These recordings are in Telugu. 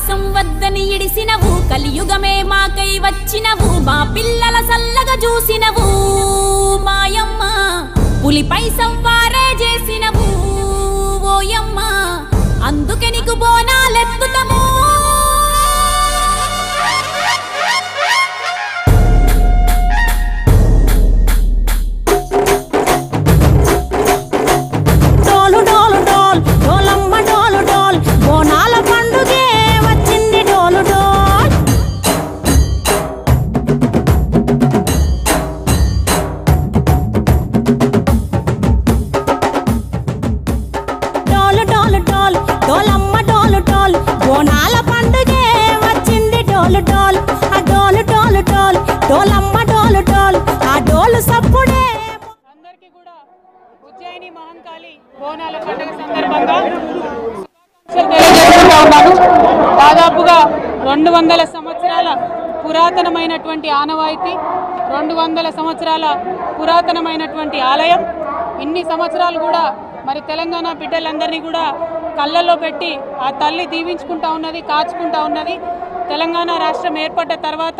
కైలాసం వద్దని ఇడిసినవు కలియుగమే మాకై వచ్చినవు మా పిల్లల సల్లగా చూసినవు మాయమ్మ పులిపై సంవారే చేసినవు ఓయమ్మ అందుకే నీకు బోనాలెత్తుతాము అందరికీ కూడా ఉజ్జయిని మహంకాళి బోనాల పండుగ సందర్భంగా దాదాపుగా 200 సంవత్సరాల పురాతనమైనటువంటి ఆనవాయితీ 200 సంవత్సరాల పురాతనమైనటువంటి ఆలయం ఇన్ని సంవత్సరాలు కూడా మరి తెలంగాణ బిడ్డలందరినీ కూడా కళ్ళల్లో పెట్టి ఆ తల్లి దీవించుకుంటా ఉన్నది కాచుకుంటా ఉన్నది తెలంగాణ రాష్ట్రం ఏర్పడ్డ తర్వాత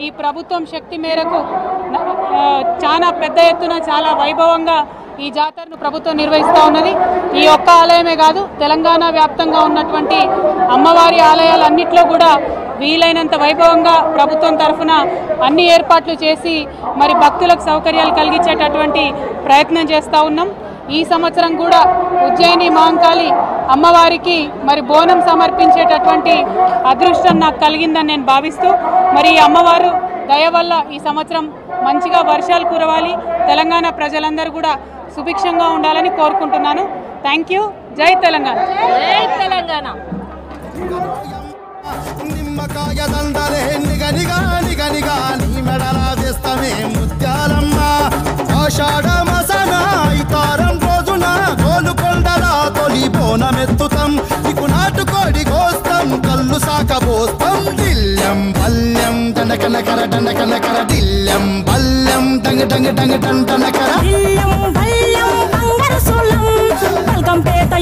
ఈ ప్రభుత్వం శక్తి మేరకు చాలా పెద్ద ఎత్తున చాలా వైభవంగా ఈ జాతరను ప్రభుత్వం నిర్వహిస్తూ ఉన్నది ఈ ఒక్క ఆలయమే కాదు తెలంగాణ వ్యాప్తంగా ఉన్నటువంటి అమ్మవారి ఆలయాలన్నింటిలో కూడా వీలైనంత వైభవంగా ప్రభుత్వం తరఫున అన్ని ఏర్పాట్లు చేసి మరి భక్తులకు సౌకర్యాలు కలిగించేటటువంటి ప్రయత్నం చేస్తూ ఉన్నాం ఈ సంవత్సరం కూడా ఉజ్జయిని మహంకాళి అమ్మవారికి మరి బోనం సమర్పించేటటువంటి అదృష్టం నాకు కలిగిందని నేను భావిస్తూ మరి ఈ అమ్మవారు దయ వల్ల ఈ సంవత్సరం మంచిగా వర్షాలు కురవాలి తెలంగాణ ప్రజలందరూ కూడా సుభిక్షంగా ఉండాలని కోరుకుంటున్నాను థ్యాంక్ యూ జై తెలంగాణ జై తెలంగాణ నిమ్మకాయ దండలే నిగనిగా నిగనిగా నీ మెడలా వేస్తామే ముత్యాలమ్మ ఆషాఢ మాసన ఇతారం రోజున గోలుకొండలా తొలి బోనమెత్తుతాం నీకు నాటుకోడి కోస్తాం కళ్ళు సాకబోస్తాం దిల్లం బల్యం దండకనకర దండకనకర దిల్లం బల్యం డంగ డంగ డంగ డండనకర దిల్లం బల్యం బంగారు సోలం బల్గంపేట